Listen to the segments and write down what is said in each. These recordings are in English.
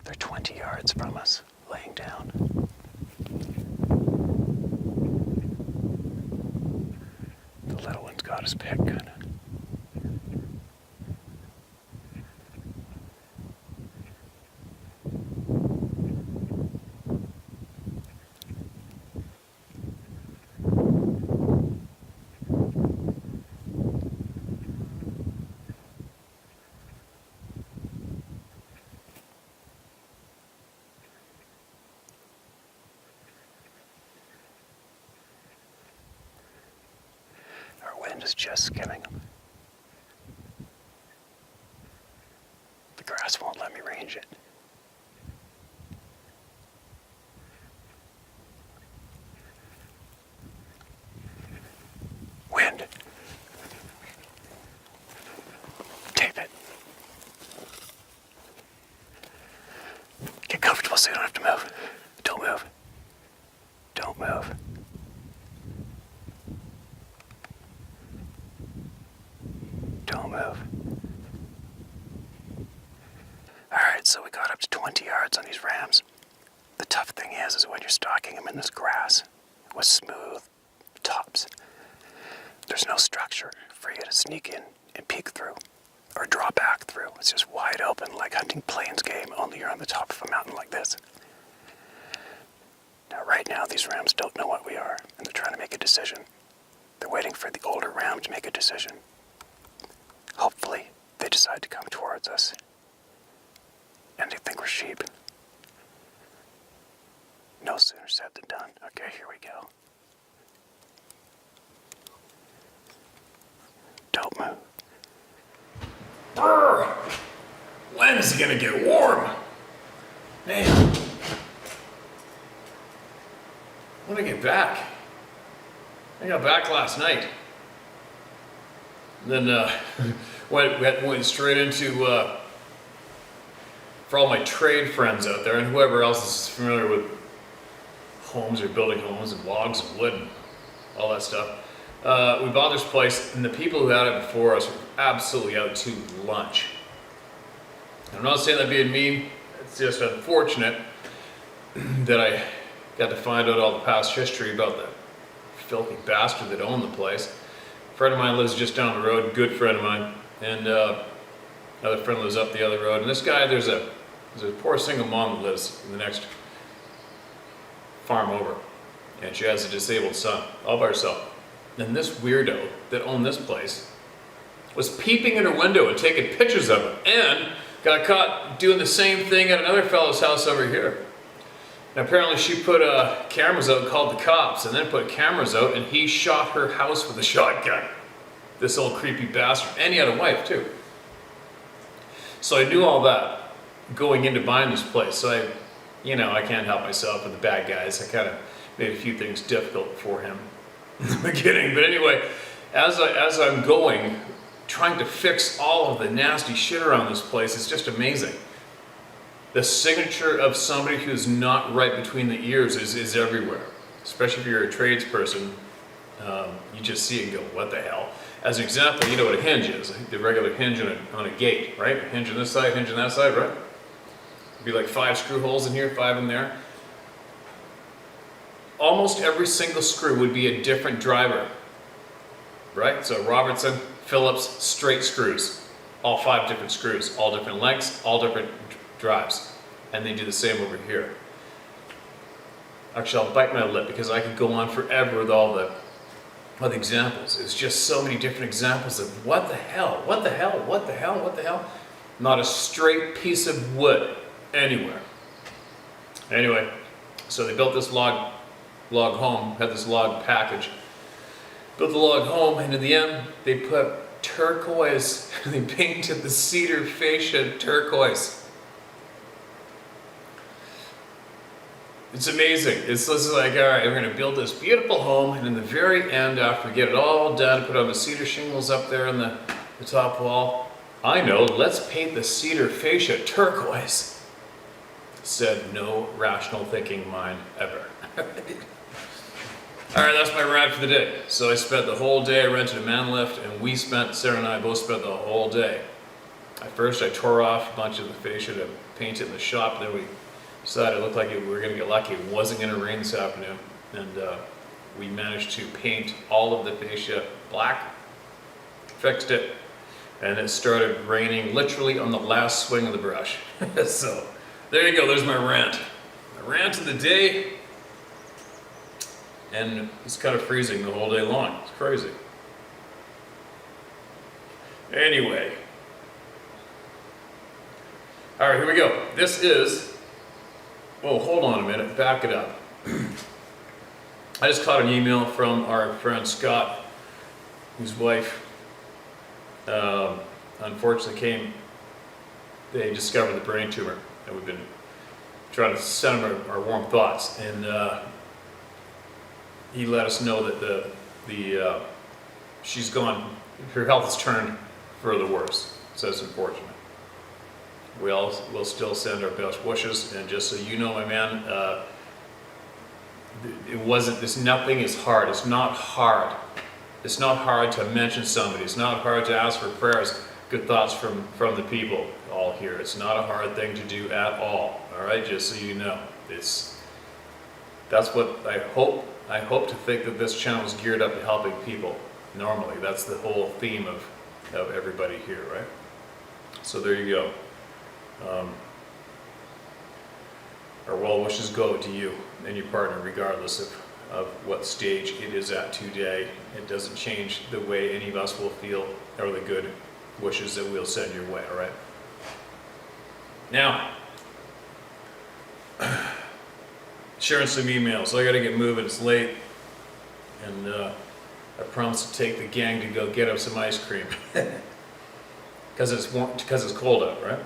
They're 20 yards from us, laying down. The little one's got his pick, kind of. Wind is just skimming them. The grass won't let me range it. Wind. Tape it. Get comfortable so you don't have to move. Don't move. Don't move. Don't move. Alright, so we got up to 20 yards on these rams. The tough thing is when you're stalking them in this grass with smooth tops, there's no structure for you to sneak in and peek through or draw back through. It's just wide open, like hunting plains game, only you're on the top of a mountain like this. Now, right now, these rams don't know what we are, and they're trying to make a decision. They're waiting for the older ram to make a decision. Hopefully, they decide to come towards us. And they think we're sheep. No sooner said than done. Okay, here we go. Don't move. Brr! When is it gonna get warm? Man. When did I get back? I got back last night. And then went straight into, for all my trade friends out there and whoever else is familiar with homes or building homes and logs and wood and all that stuff. We bought this place and the people who had it before us were absolutely out to lunch. I'm not saying that being mean, it's just unfortunate that I got to find out all the past history about the filthy bastard that owned the place. A friend of mine lives just down the road, good friend of mine, and another friend lives up the other road. And this guy, there's a poor single mom that lives in the next farm over, and she has a disabled son, all by herself. And this weirdo that owned this place was peeping in her window and taking pictures of it, and got caught doing the same thing at another fellow's house over here. And apparently she put cameras out and called the cops, and then put cameras out, and he shot her house with a shotgun. This old creepy bastard. And he had a wife too. So I knew all that going into buying this place. So I can't help myself with the bad guys. I kind of made a few things difficult for him in the beginning. But anyway, as I'm going, trying to fix all of the nasty shit around this place, it's just amazing. The signature of somebody who's not right between the ears is everywhere. Especially if you're a tradesperson, you just see it and go, what the hell? As an example, you know what a hinge is. The regular hinge on a gate, right? A hinge on this side, hinge on that side, right? It'd be like 5 screw holes in here, 5 in there. Almost every single screw would be a different driver, right? So Robertson, Phillips, straight screws. All 5 different screws, all different lengths, all different drives. And they do the same over here. Actually, I'll bite my lip because I could go on forever with all the examples. It's just so many different examples of what the hell, what the hell, what the hell, what the hell. Not a straight piece of wood anywhere. Anyway, so they built this log home, had this log package. Built the log home, and in the end, they put turquoise, they painted the cedar fascia turquoise. It's amazing. It's like, all right, we're going to build this beautiful home, and in the very end, after we get it all done, put on the cedar shingles up there on the top wall, I know, let's paint the cedar fascia turquoise. Said no rational thinking mind ever. All right, that's my ride for the day. So I spent the whole day, I rented a man lift, and Sarah and I both spent the whole day. At first, I tore off a bunch of the fascia to paint it in the shop. Then we decided it looked like we were going to get lucky. It wasn't going to rain this afternoon. And we managed to paint all of the fascia black, fixed it, and it started raining literally on the last swing of the brush. So there you go, there's my rant. My rant of the day. And it's kind of freezing the whole day long. It's crazy. Anyway. All right, here we go. This is, oh, hold on a minute, back it up. I just caught an email from our friend Scott, whose wife unfortunately they discovered the brain tumor, and we've been trying to send him our warm thoughts, and he let us know that she's gone, her health has turned for the worse, so it's unfortunate. We'll still send our best wishes, and just so you know, my man, nothing is hard. It's not hard. It's not hard to mention somebody. It's not hard to ask for prayers, good thoughts from the people all here. It's not a hard thing to do at all. All right, just so you know, that's what I hope. I hope to think that this channel is geared up to helping people. Normally, that's the whole theme of everybody here, right? So there you go. Our well wishes go to you and your partner, regardless of what stage it is at today. It doesn't change the way any of us will feel, or the good wishes that we'll send your way, all right? Now, sharing some emails. So I gotta get moving, it's late. And I promised to take the gang to go get us some ice cream. Because it's cold out, right?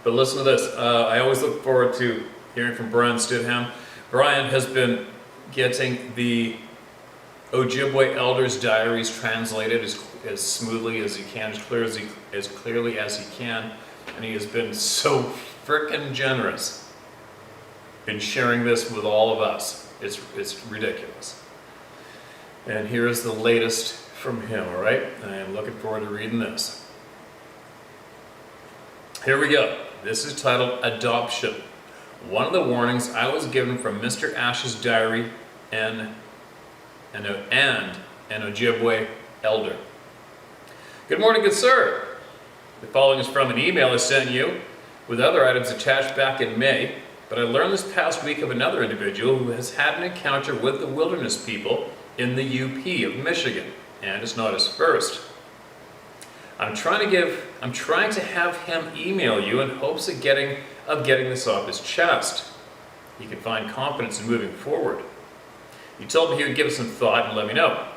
But listen to this. I always look forward to hearing from Brian Stidham. Brian has been getting the Ojibwe Elders' Diaries translated as smoothly as he can, as clearly as he can, and he has been so frickin' generous in sharing this with all of us. It's ridiculous. And here is the latest from him, all right? I am looking forward to reading this. Here we go. This is titled Adoption. One of the warnings I was given from Mr. Ash's diary and an Ojibwe elder. Good morning, good sir. The following is from an email I sent you with other items attached back in May, but I learned this past week of another individual who has had an encounter with the wilderness people in the UP of Michigan, and it's not his first. I'm trying to have him email you in hopes of getting this off his chest. He can find confidence in moving forward. He told me he would give it some thought and let me know.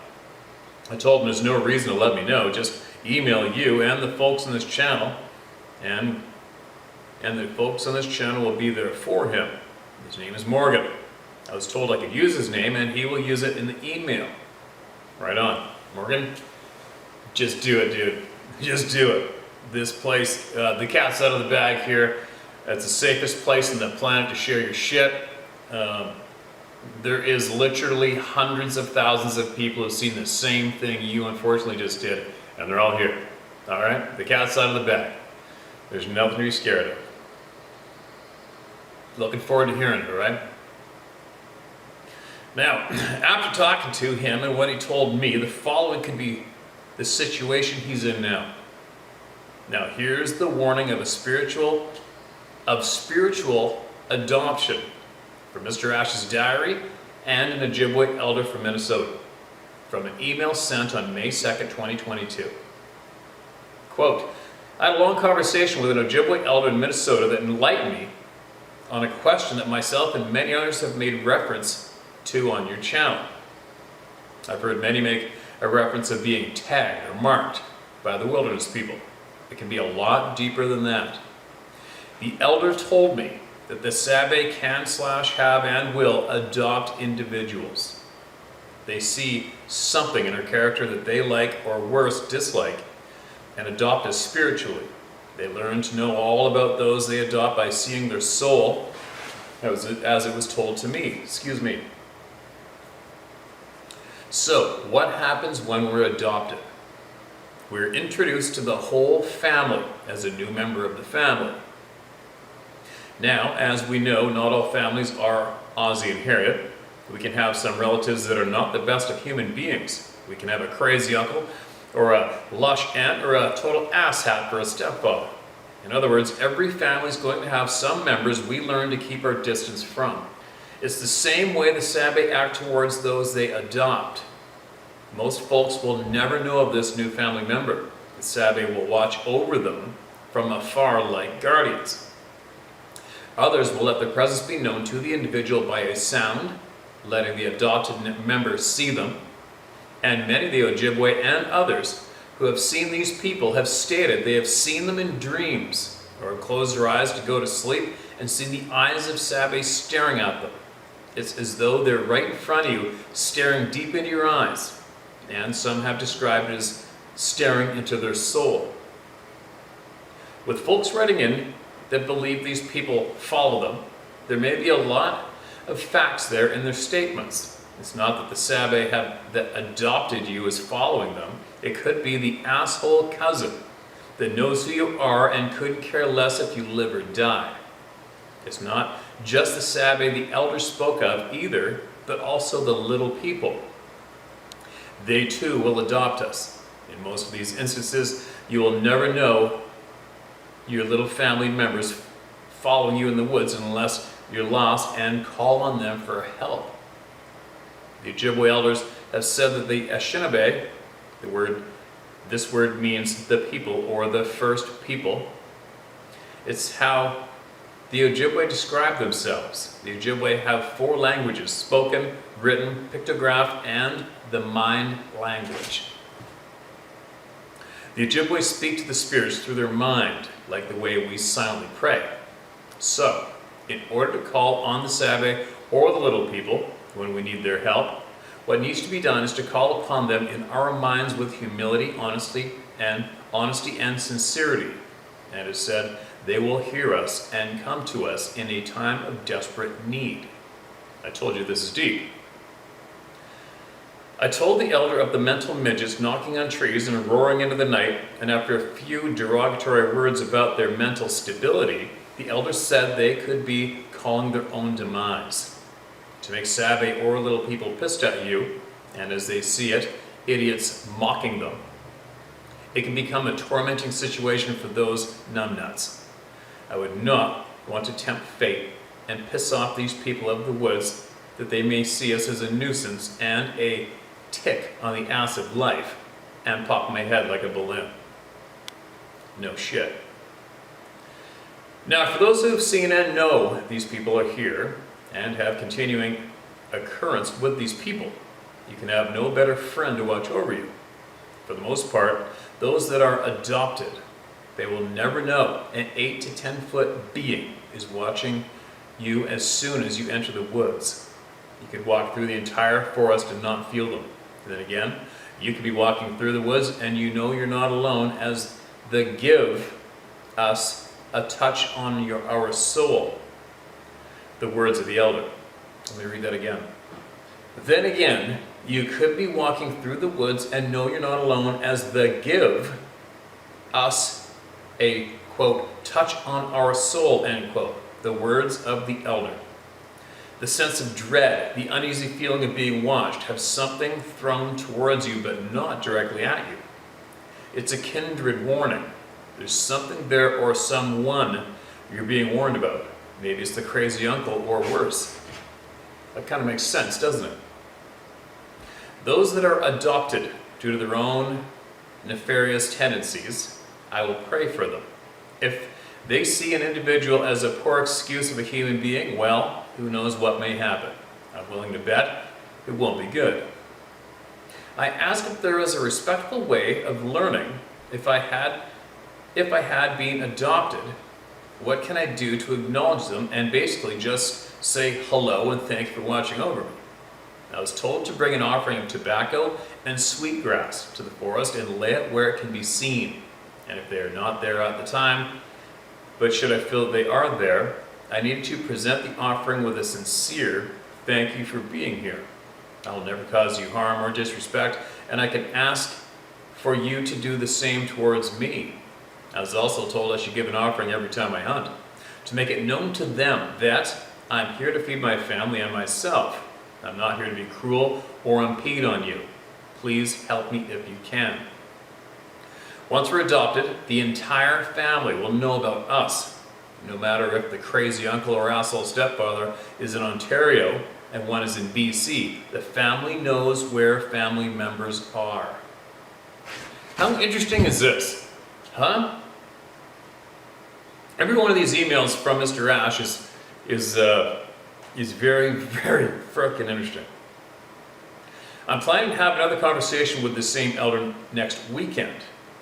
I told him there's no reason to let me know, just email you and the folks on this channel, and the folks on this channel will be there for him. His name is Morgan. I was told I could use his name and he will use it in the email. Right on. Morgan, just do it, dude. Just do it. This place, the cat's out of the bag here. It's the safest place on the planet to share your shit. There is literally hundreds of thousands of people who've seen the same thing you unfortunately just did, and they're all here. All right? The cat's out of the bag. There's nothing to be scared of. Looking forward to hearing it, all right? Now, after talking to him and what he told me, the following could be the situation he's in now. Now, here's the warning of spiritual adoption from Mr. Ash's diary and an Ojibwe elder from Minnesota, from an email sent on May 2nd, 2022. Quote, I had a long conversation with an Ojibwe elder in Minnesota that enlightened me on a question that myself and many others have made reference to on your channel. I've heard many make a reference of being tagged or marked by the wilderness people. It can be a lot deeper than that. The elder told me that the Sabe can / have and will adopt individuals. They see something in her character that they like or worse dislike and adopt as spiritually. They learn to know all about those they adopt by seeing their soul, as it was told to me. Excuse me. So, what happens when we're adopted? We're introduced to the whole family as a new member of the family. Now, as we know, not all families are Ozzie and Harriet. We can have some relatives that are not the best of human beings. We can have a crazy uncle, or a lush aunt, or a total asshat for a stepfather. In other words, every family is going to have some members we learn to keep our distance from. It's the same way the Sabe act towards those they adopt. Most folks will never know of this new family member. The Sabe will watch over them from afar like guardians. Others will let their presence be known to the individual by a sound, letting the adopted member see them. And many of the Ojibwe and others who have seen these people have stated they have seen them in dreams, or have closed their eyes to go to sleep and see the eyes of Sabe staring at them. It's as though they're right in front of you, staring deep into your eyes. And some have described it as staring into their soul. With folks writing in that believe these people follow them, there may be a lot of facts there in their statements. It's not that the Sabe that adopted you is following them. It could be the asshole cousin that knows who you are and couldn't care less if you live or die. It's not just the Sabe the elders spoke of either, but also the little people. They too will adopt us. In most of these instances, you will never know your little family members following you in the woods unless you're lost and call on them for help. The Ojibwe elders have said that the Anishinaabe, this word means the people or the first people. It's how the Ojibwe describe themselves. The Ojibwe have 4 languages: spoken, written, pictograph, and the mind language. The Ojibwe speak to the spirits through their mind, like the way we silently pray. So, in order to call on the Sabe or the little people when we need their help, what needs to be done is to call upon them in our minds with humility, honesty and sincerity. And it said, they will hear us and come to us in a time of desperate need. I told you this is deep. I told the elder of the mental midgets knocking on trees and roaring into the night, and after a few derogatory words about their mental stability, the elder said they could be calling their own demise. To make Sabe or little people pissed at you, and as they see it, idiots mocking them. It can become a tormenting situation for those numbnuts. I would not want to tempt fate and piss off these people of the woods that they may see us as a nuisance and a tick on the ass of life and pop my head like a balloon. No shit. Now, for those who have seen and know these people are here and have continuing occurrence with these people, you can have no better friend to watch over you. For the most part, those that are adopted, they will never know an 8 to 10 foot being is watching you as soon as you enter the woods. You could walk through the entire forest and not feel them. And then again, you could be walking through the woods and you know you're not alone as they give us a touch on our soul. The words of the elder. Let me read that again. Then again, you could be walking through the woods and know you're not alone as they give us a, quote, touch on our soul, end quote. The words of the elder. The sense of dread, the uneasy feeling of being watched, have something thrown towards you but not directly at you. It's a kindred warning. There's something there or someone you're being warned about. Maybe it's the crazy uncle or worse. That kind of makes sense, doesn't it? Those that are adopted due to their own nefarious tendencies, I will pray for them. If they see an individual as a poor excuse of a human being, well, who knows what may happen. I'm willing to bet it won't be good. I ask if there is a respectful way of learning if I had been adopted, what can I do to acknowledge them and basically just say hello and thank you for watching over me? I was told to bring an offering of tobacco and sweetgrass to the forest and lay it where it can be seen. And if they are not there at the time, but should I feel they are there, I need to present the offering with a sincere thank you for being here. I will never cause you harm or disrespect, and I can ask for you to do the same towards me. I was also told I should give an offering every time I hunt. to make it known to them that I'm here to feed my family and myself. I'm not here to be cruel or impede on you. Please help me if you can. Once we're adopted, the entire family will know about us. No matter if the crazy uncle or asshole stepfather is in Ontario and one is in BC, the family knows where family members are. How interesting is this? Huh? Every one of these emails from Mr. Ash is very, very frickin' interesting. I'm planning to have another conversation with the same elder next weekend.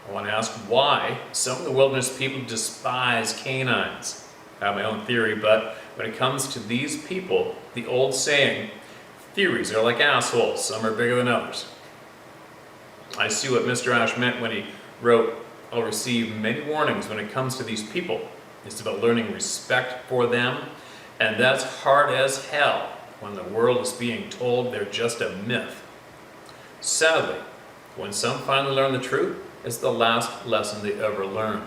I want to ask why some of the wilderness people despise canines. I have my own theory, but when it comes to these people, the old saying, theories are like assholes, some are bigger than others. I see what Mr. Ash meant when he wrote, I'll receive many warnings when it comes to these people. It's about learning respect for them, and that's hard as hell when the world is being told they're just a myth. Sadly, when some finally learn the truth, it's the last lesson they ever learn.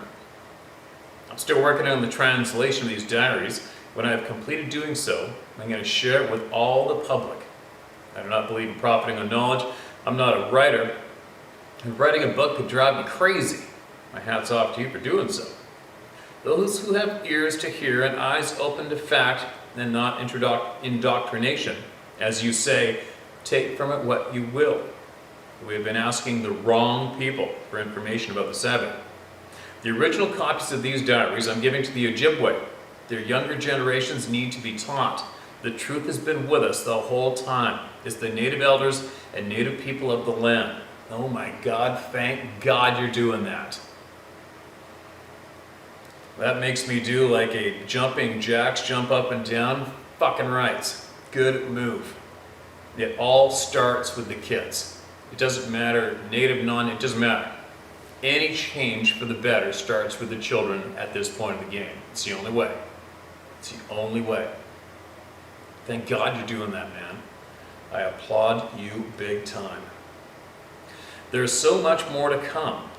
I'm still working on the translation of these diaries. When I have completed doing so, I'm going to share it with all the public. I do not believe in profiting on knowledge. I'm not a writer, and writing a book could drive me crazy. My hat's off to you for doing so. Those who have ears to hear and eyes open to fact and not indoctrination, as you say, take from it what you will. We have been asking the wrong people for information about the Sabbath. The original copies of these diaries I'm giving to the Ojibwe. Their younger generations need to be taught. The truth has been with us the whole time. It's the native elders and native people of the land. Oh my God, thank God you're doing that. That makes me do like a jumping jacks, jump up and down. Fucking rights. Good move. It all starts with the kids. It doesn't matter, native, it doesn't matter. Any change for the better starts with the children at this point of the game. It's the only way. It's the only way. Thank God you're doing that, man. I applaud you big time. There's so much more to come.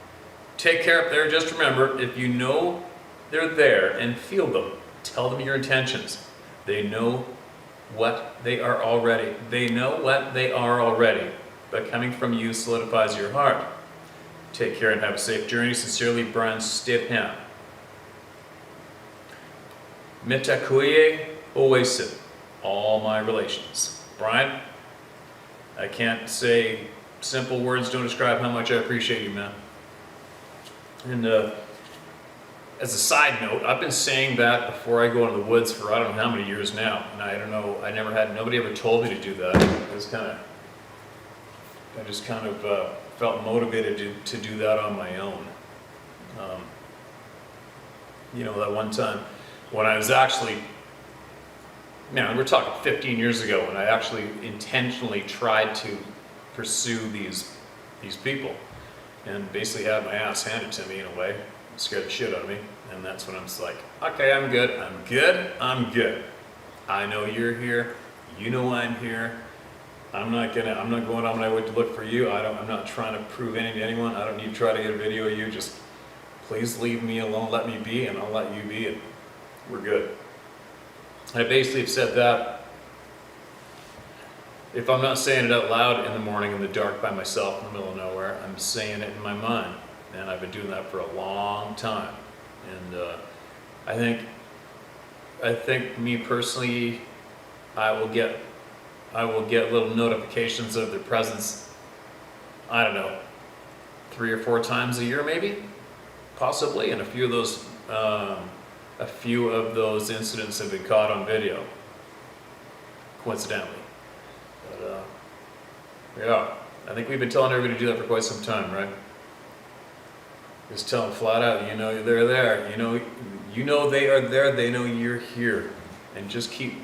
Take care up there. Just remember, if you know they're there and feel them, tell them your intentions. They know what they are already. They know what they are already. But coming from you solidifies your heart. Take care and have a safe journey. Sincerely, Brian Stidham. Mitakuye Oasis. All my relations. Brian, I can't say simple words don't describe how much I appreciate you, man. And as a side note, I've been saying that before I go into the woods for I don't know how many years now. And I don't know, nobody ever told me to do that. I just kind of felt motivated to do that on my own. That one time when I was actually, we're talking 15 years ago, when I actually intentionally tried to pursue these people and basically had my ass handed to me in a way. It scared the shit out of me. And that's when I'm just like, okay, I'm good. I know you're here. You know I'm here. I'm not going on my way to look for you. I'm not trying to prove anything to anyone. I don't need to try to get a video of you. Just please leave me alone, let me be, and I'll let you be, and we're good. I basically have said that if I'm not saying it out loud in the morning in the dark by myself in the middle of nowhere, I'm saying it in my mind. And I've been doing that for a long time. And I think me personally, I will get little notifications of their presence, I don't know, 3 or 4 times a year maybe, possibly, and a few of those incidents have been caught on video, coincidentally. But yeah, I think we've been telling everybody to do that for quite some time, right? Just tell them flat out, they're there, you know they are there, they know you're here, and just keep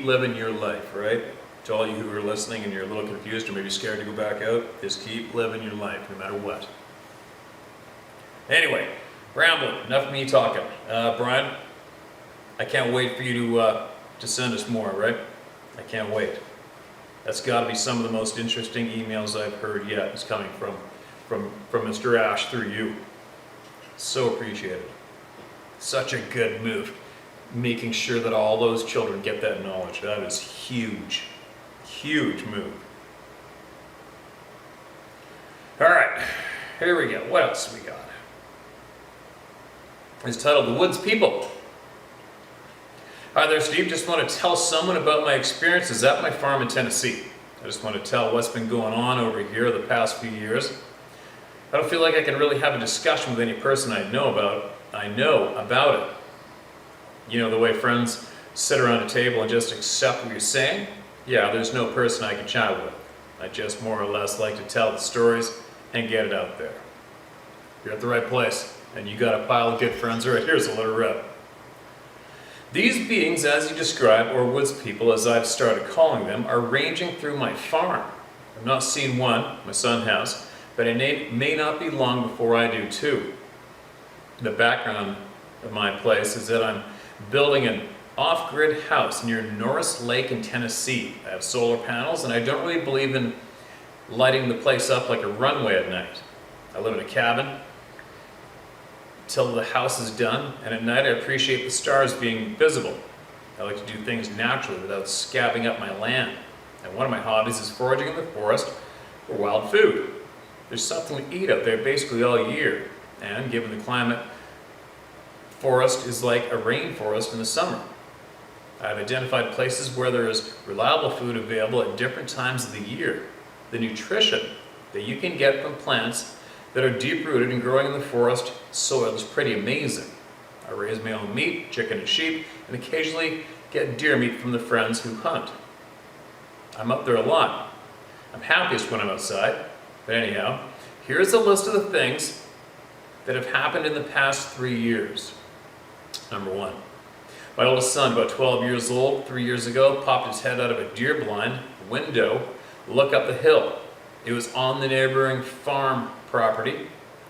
living your life, right? To all you who are listening and you're a little confused or maybe scared to go back out, just keep living your life no matter what. Anyway, rambling, enough of me talking. Brian, I can't wait for you to send us more, right? I can't wait. That's got to be some of the most interesting emails I've heard yet. It's coming from Mr. Ash through you. So appreciated. Such a good move. making sure that all those children get that knowledge. That is huge, huge move. All right, here we go. What else we got? It's titled The Woods People. Hi there, Steve. Just want to tell someone about my experiences at my farm in Tennessee. I just want to tell what's been going on over here the past few years. I don't feel like I can really have a discussion with any person I know about it. You know, the way friends sit around a table and just accept what you're saying? Yeah, there's no person I can chat with. I just more or less like to tell the stories and get it out there. You're at the right place, and you got a pile of good friends right here's a little rep. These beings, as you describe, or woods people, as I've started calling them, are ranging through my farm. I've not seen one, my son has, but it may not be long before I do too. The background of my place is that I'm building an off-grid house near Norris Lake in Tennessee. I have solar panels, and I don't really believe in lighting the place up like a runway at night. I live in a cabin till the house is done, and at night I appreciate the stars being visible. I like to do things naturally without scabbing up my land. And one of my hobbies is foraging in the forest for wild food. There's something to eat out there basically all year, and given the climate, forest is like a rainforest in the summer. I've identified places where there is reliable food available at different times of the year. The nutrition that you can get from plants that are deep-rooted and growing in the forest soil is pretty amazing. I raise my own meat, chicken and sheep, and occasionally get deer meat from the friends who hunt. I'm up there a lot. I'm happiest when I'm outside. But anyhow, here's a list of the things that have happened in the past 3 years. Number 1. My oldest son, about 12 years old, 3 years ago, popped his head out of a deer blind window to look up the hill. It was on the neighboring farm property,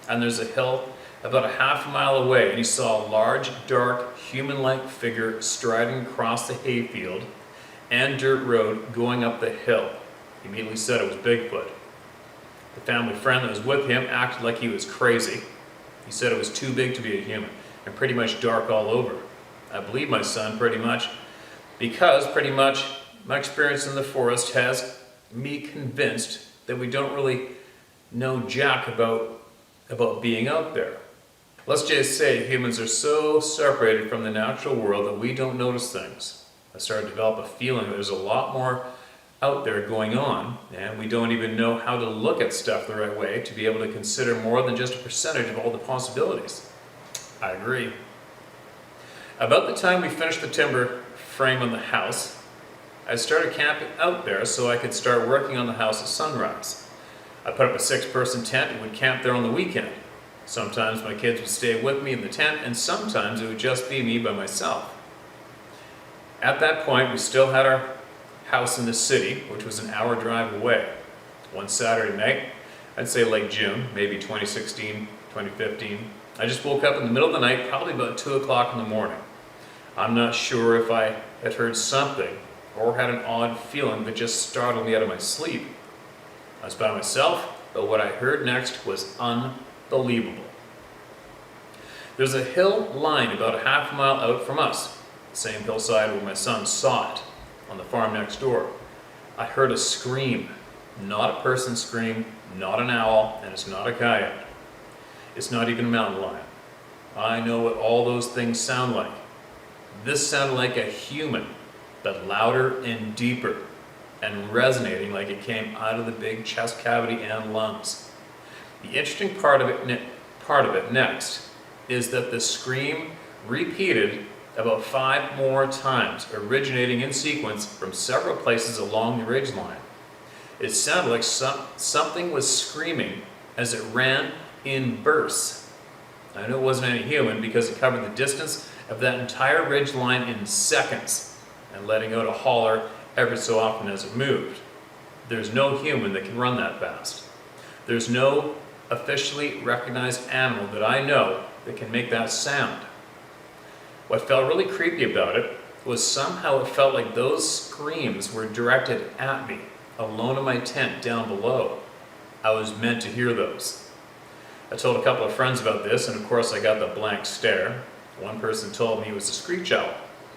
and there's a hill about a half mile away, and he saw a large, dark, human-like figure striding across the hayfield and dirt road going up the hill. He immediately said it was Bigfoot. The family friend that was with him acted like he was crazy. He said it was too big to be a human and pretty much dark all over. I believe my son pretty much because pretty much my experience in the forest has me convinced that we don't really know jack about being out there. Let's just say humans are so separated from the natural world that we don't notice things. I started to develop a feeling that there's a lot more out there going on, and we don't even know how to look at stuff the right way to be able to consider more than just a percentage of all the possibilities. I agree. About the time we finished the timber frame on the house, I started camping out there so I could start working on the house at sunrise. I put up a 6-person tent and would camp there on the weekend. Sometimes my kids would stay with me in the tent, and sometimes it would just be me by myself. At that point, we still had our house in the city, which was an hour drive away. One Saturday night, I'd say late June, maybe 2016, 2015, I just woke up in the middle of the night, probably about 2 o'clock in the morning. I'm not sure if I had heard something or had an odd feeling that just startled me out of my sleep. I was by myself, but what I heard next was unbelievable. There's a hill line about a half mile out from us, the same hillside where my son saw it, on the farm next door. I heard a scream, not a person scream, not an owl, and it's not a coyote. It's not even a mountain lion. I know what all those things sound like. This sounded like a human, but louder and deeper, and resonating like it came out of the big chest cavity and lungs. The interesting part of it next is that the scream repeated about 5 more times, originating in sequence from several places along the ridgeline. It sounded like something was screaming as it ran in bursts. I knew it wasn't any human because it covered the distance of that entire ridgeline in seconds and letting out a holler every so often as it moved. There's no human that can run that fast. There's no officially recognized animal that I know that can make that sound. What felt really creepy about it was somehow it felt like those screams were directed at me, alone in my tent down below. I was meant to hear those. I told a couple of friends about this, and of course I got the blank stare. One person told me it was a screech owl.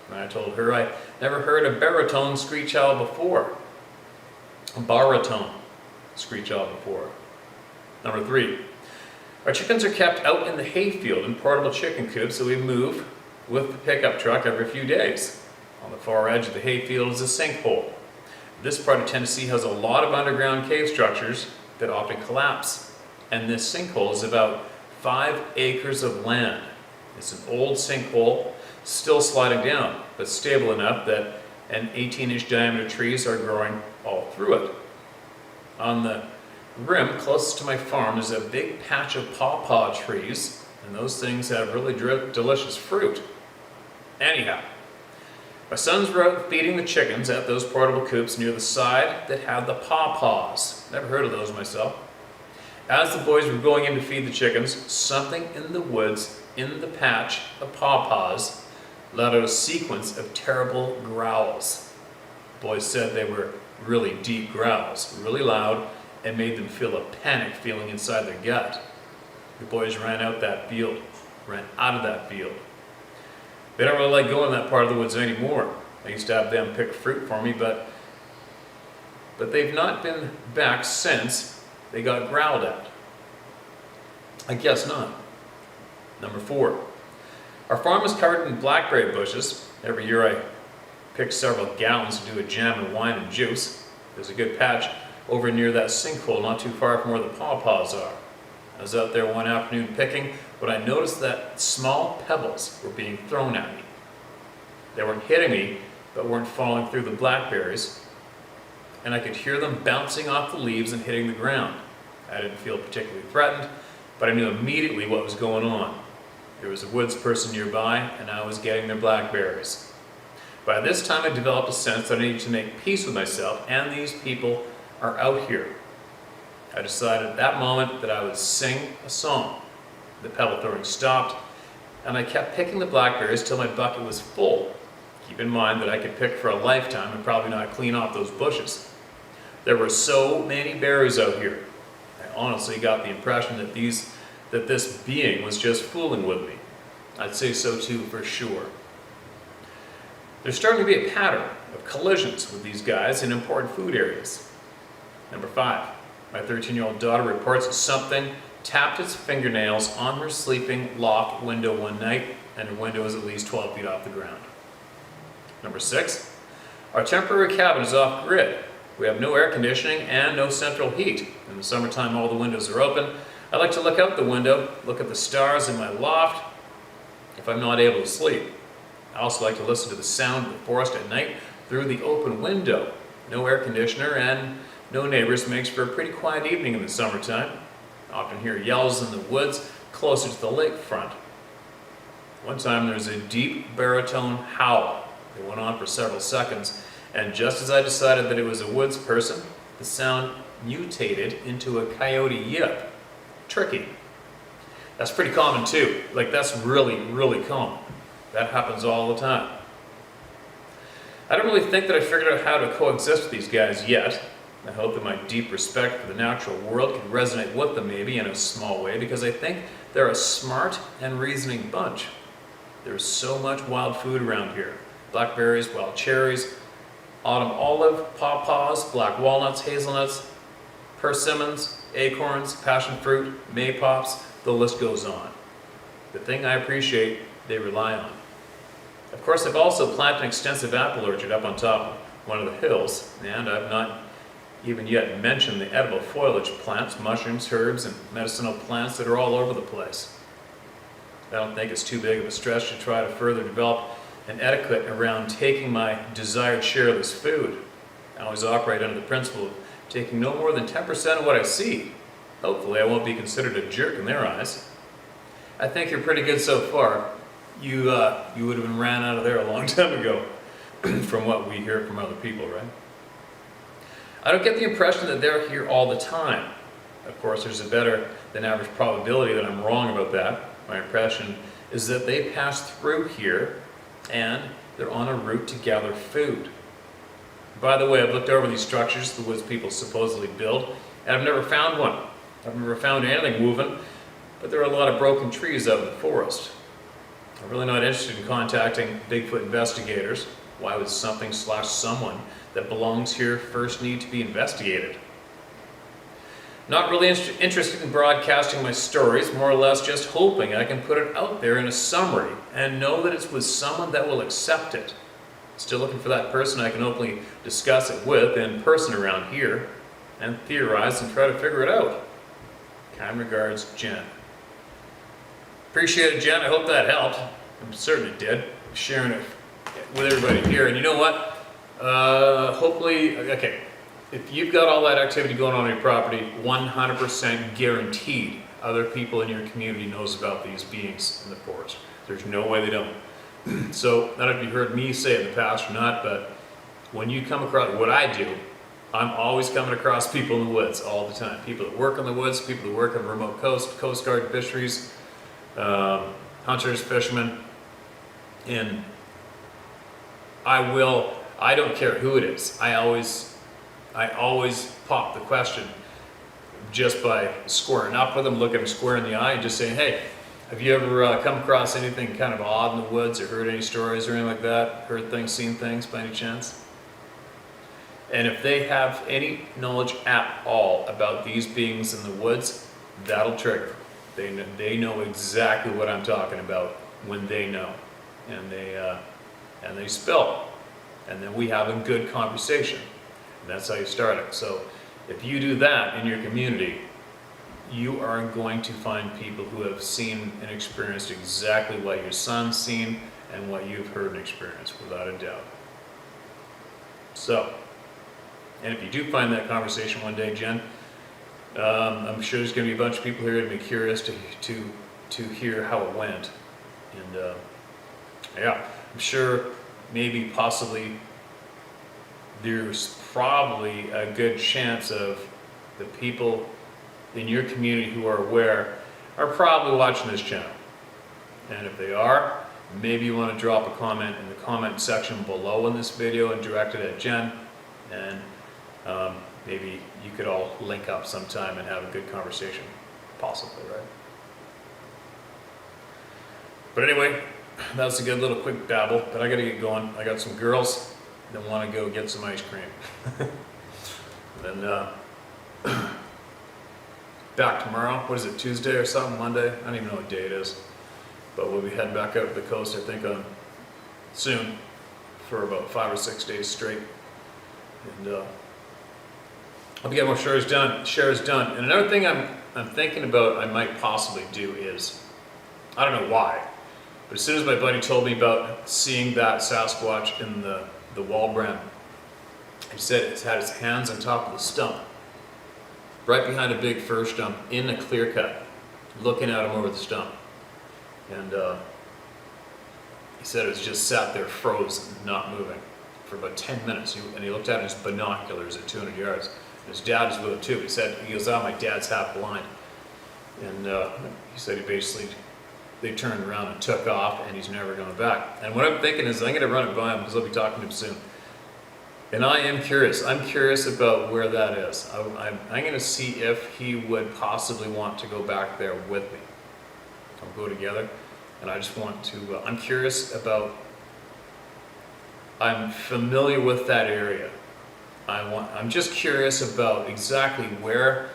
And I told her I never heard a baritone screech owl before. A baritone screech owl before. Number 3, our chickens are kept out in the hayfield in portable chicken coops that we move with the pickup truck every few days. On the far edge of the hayfield is a sinkhole. This part of Tennessee has a lot of underground cave structures that often collapse, and this sinkhole is about 5 acres of land. It's an old sinkhole, still sliding down, but stable enough that an 18-inch diameter trees are growing all through it. On the rim closest to my farm is a big patch of pawpaw trees, and those things have really delicious fruit. Anyhow, my sons were out feeding the chickens at those portable coops near the side that had the pawpaws. Never heard of those myself. As the boys were going in to feed the chickens, something in the woods in the patch of pawpaws let out a sequence of terrible growls. The boys said they were really deep growls, really loud, and made them feel a panic feeling inside their gut. The boys ran out of that field. They don't really like going in that part of the woods anymore. I used to have them pick fruit for me, but they've not been back since they got growled at. I guess not. Number 4, our farm is covered in blackberry bushes. Every year I pick several gallons to do a jam and wine and juice. There's a good patch over near that sinkhole not too far from where the pawpaws are. I was out there one afternoon picking when I noticed that small pebbles were being thrown at me. They weren't hitting me, but weren't falling through the blackberries, and I could hear them bouncing off the leaves and hitting the ground. I didn't feel particularly threatened, but I knew immediately what was going on. There was a woods person nearby, and I was getting their blackberries. By this time, I developed a sense that I needed to make peace with myself, and these people are out here. I decided at that moment that I would sing a song. The pebble throwing stopped, and I kept picking the blackberries till my bucket was full. Keep in mind that I could pick for a lifetime and probably not clean off those bushes. There were so many berries out here. I honestly got the impression that this being was just fooling with me. I'd say so too, for sure. There's starting to be a pattern of collisions with these guys in important food areas. Number 5, my 13-year-old daughter reports that something tapped its fingernails on her sleeping loft window one night, and her window is at least 12 feet off the ground. Number 6, our temporary cabin is off-grid. We have no air conditioning and no central heat. In the summertime, all the windows are open. I like to look out the window, look at the stars in my loft if I'm not able to sleep. I also like to listen to the sound of the forest at night through the open window. No air conditioner and no neighbors makes for a pretty quiet evening in the summertime. I often hear yells in the woods closer to the lakefront. One time there was a deep baritone howl. It went on for several seconds, and just as I decided that it was a woods person, the sound mutated into a coyote yip. Tricky. That's pretty common too. Like, that's really, really common. That happens all the time. I don't really think that I figured out how to coexist with these guys yet. I hope that my deep respect for the natural world can resonate with them maybe in a small way, because I think they're a smart and reasoning bunch. There's so much wild food around here. Blackberries, wild cherries, autumn olive, pawpaws, black walnuts, hazelnuts, persimmons, acorns, passion fruit, maypops, the list goes on. The thing I appreciate, they rely on. Of course, I've also planted an extensive apple orchard up on top of one of the hills, and I've not even yet mentioned the edible foliage plants, mushrooms, herbs, and medicinal plants that are all over the place. I don't think it's too big of a stretch to try to further develop an etiquette around taking my desired share of this food. I always operate under the principle of taking no more than 10% of what I see. Hopefully I won't be considered a jerk in their eyes. I think you're pretty good so far. You would have been ran out of there a long time ago from what we hear from other people, right? I don't get the impression that they're here all the time. Of course, there's a better than average probability that I'm wrong about that. My impression is that they pass through here and they're on a route to gather food. By the way, I've looked over these structures the woods people supposedly build, and I've never found one. I've never found anything moving, but there are a lot of broken trees out in the forest. I'm really not interested in contacting Bigfoot investigators. Why would something/someone that belongs here first need to be investigated? Not really interested in broadcasting my stories, more or less just hoping I can put it out there in a summary and know that it's with someone that will accept it. Still looking for that person I can openly discuss it with in person around here and theorize and try to figure it out. Kind regards, Jen. Appreciate it, Jen. I hope that helped. I'm certain it did. Sharing it with everybody here. And you know what? Hopefully, okay, if you've got all that activity going on your property, 100% guaranteed other people in your community knows about these beings in the forest. There's no way they don't. So, I don't know if you've heard me say it in the past or not, but when you come across what I do, I'm always coming across people in the woods all the time. People that work in the woods, people that work on the remote coast, Coast Guard fisheries, hunters, fishermen, and I don't care who it is. I always pop the question just by squaring up with them, looking them square in the eye and just saying, hey, have you ever come across anything kind of odd in the woods or heard any stories or anything like that? Heard things, seen things by any chance? And if they have any knowledge at all about these beings in the woods, that'll trigger. They know exactly what I'm talking about when they know, and they spill, and then we have a good conversation. And that's how you start it. So if you do that in your community, you are going to find people who have seen and experienced exactly what your son's seen and what you've heard and experienced, without a doubt. So, and if you do find that conversation one day, Jen, I'm sure there's going to be a bunch of people here to be curious to hear how it went. And yeah, I'm sure maybe possibly there's probably a good chance of the people in your community who are aware are probably watching this channel. And if they are, maybe you want to drop a comment in the comment section below in this video and direct it at Jen. And maybe you could all link up sometime and have a good conversation, possibly, right? But anyway, that was a good little quick babble, but I gotta get going. I got some girls that want to go get some ice cream. Then back tomorrow. What is it, Tuesday or something, Monday? I don't even know what day it is. But we'll be heading back out to the coast, I think, soon for about 5 or 6 days straight. And I'll be getting more shares done. And another thing I'm thinking about I might possibly do is, I don't know why, but as soon as my buddy told me about seeing that Sasquatch in the Walbran, he said it's had its hands on top of the stump, right behind a big fir stump in a clear cut, looking at him over the stump. And he said it was just sat there frozen, not moving, for about 10 minutes. And he looked at his binoculars at 200 yards. His dad was with him too. He goes, oh, my dad's half blind. And he said they turned around and took off, and he's never going back. And what I'm thinking is I'm going to run it by him because I'll be talking to him soon. And I am curious. I'm curious about where that is. I'm going to see if he would possibly want to go back there with me. We'll go together. And I just want to, I'm curious about, I'm familiar with that area. I'm just curious about exactly where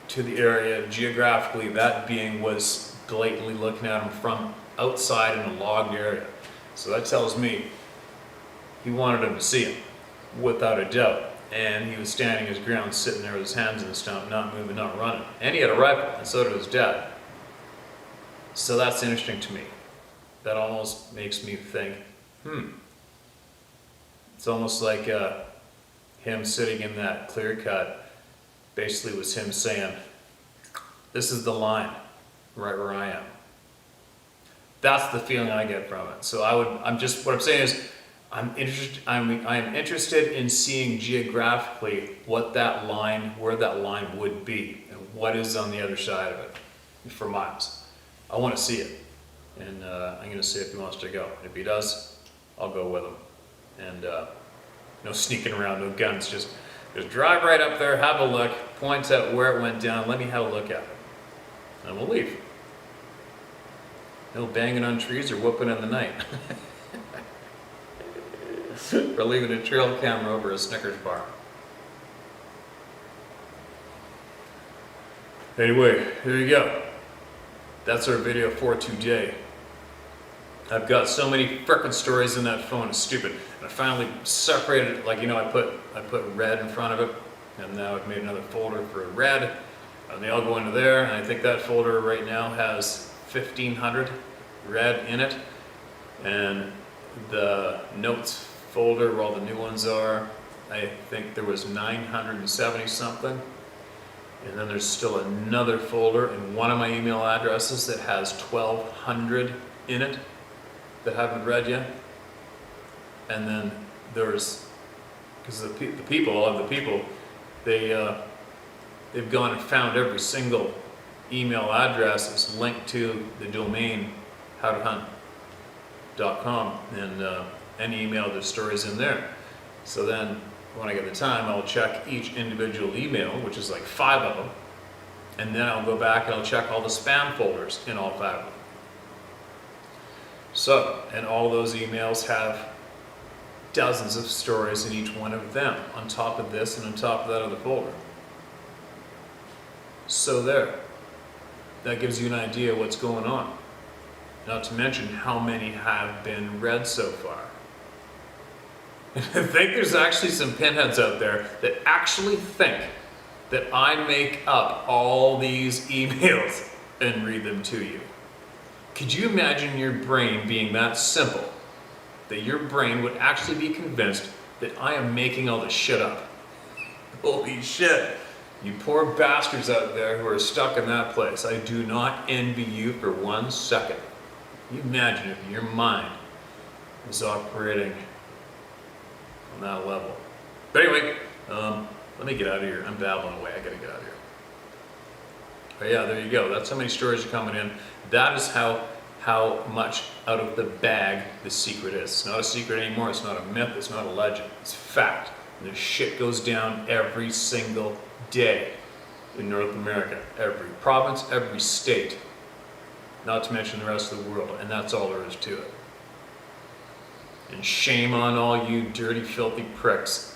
to the area geographically that being was blatantly looking at him from outside in a logged area. So that tells me he wanted him to see him, without a doubt. And he was standing his ground, sitting there with his hands in the stump, not moving, not running. And he had a rifle, and so did his dad. So that's interesting to me. That almost makes me think, it's almost like him sitting in that clear cut basically was him saying, this is the line right where I am. That's the feeling I get from it. So what I'm saying is, I'm interested in seeing geographically where that line would be and what is on the other side of it for miles. I want to see it, and I'm going to see if he wants to go. If he does, I'll go with him. And no sneaking around, no guns, just drive right up there, have a look, point out where it went down, let me have a look at it, and we'll leave. No banging on trees or whooping in the night. Or leaving a trail camera over a Snickers bar. Anyway, there you go. That's our video for today. I've got so many frickin' stories in that phone, it's stupid. And I finally separated it, like, you know, I put red in front of it, and now I've made another folder for red, and they all go into there, and I think that folder right now has 1,500 red in it, and the notes folder where all the new ones are, I think there was 970 something. And then there's still another folder in one of my email addresses that has 1,200 in it that I haven't read yet. And then there's, because the people, all of the people, they've gone and found every single email address that's linked to the domain howtohunt.com, and any email, there's stories in there. So then when I get the time, I'll check each individual email, which is like 5 of them, and then I'll go back and I'll check all the spam folders in all 5 of them. So, and all those emails have dozens of stories in each one of them, on top of this and on top of that other folder. So there, that gives you an idea of what's going on. Not to mention how many have been read so far. I think there's actually some pinheads out there that actually think that I make up all these emails and read them to you. Could you imagine your brain being that simple, that your brain would actually be convinced that I am making all this shit up? Holy shit. You poor bastards out there who are stuck in that place. I do not envy you for 1 second. Can you imagine if your mind was operating on that level? But anyway, let me get out of here. I'm babbling away. I gotta get out of here. But yeah, there you go. That's how many stories are coming in. That is how much out of the bag the secret is. It's not a secret anymore. It's not a myth. It's not a legend. It's fact. And this shit goes down every single day in North America. Every province, every state. Not to mention the rest of the world. And that's all there is to it. And shame on all you dirty, filthy pricks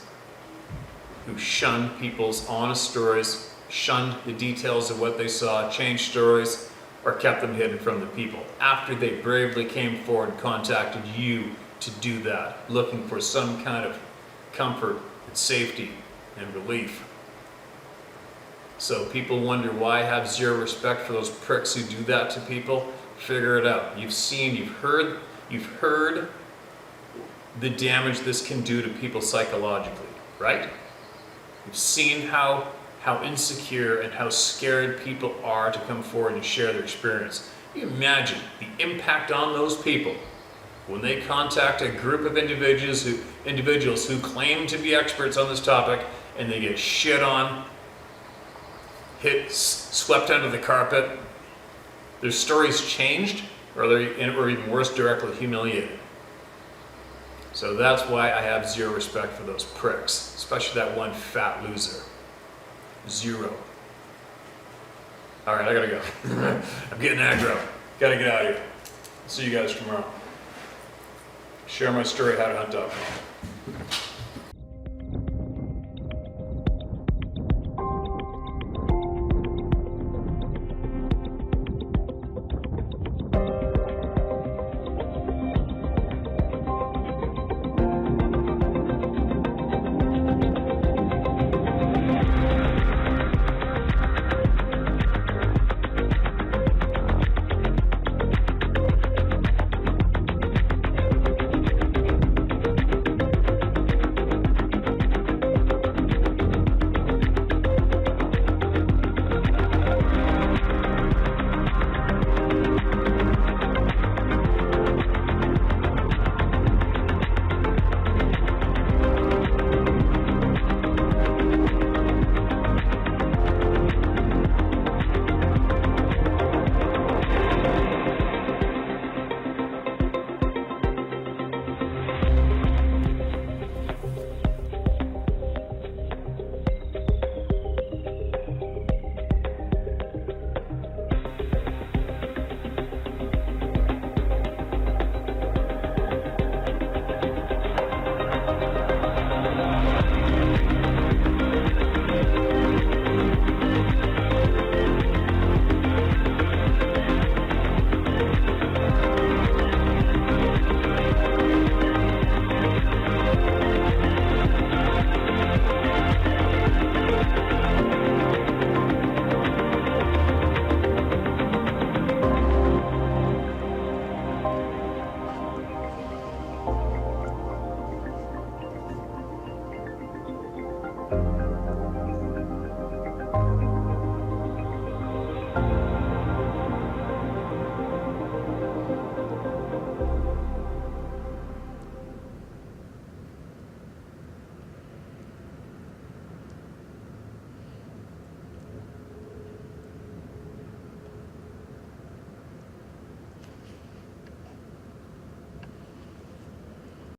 who shunned people's honest stories, shunned the details of what they saw, changed stories, or kept them hidden from the people after they bravely came forward and contacted you to do that, looking for some kind of comfort and safety and relief. So people wonder why I have zero respect for those pricks who do that to people. Figure it out. You've seen, you've heard the damage this can do to people psychologically, right? You've seen how insecure and how scared people are to come forward and share their experience. You imagine the impact on those people when they contact a group of individuals who claim to be experts on this topic, and they get shit on, swept under the carpet. Their stories changed, or even worse, directly humiliated. So that's why I have zero respect for those pricks, especially that one fat loser. Zero. All right, I gotta go. I'm getting aggro. Gotta get out of here. See you guys tomorrow. Share my story, howtohunt.com.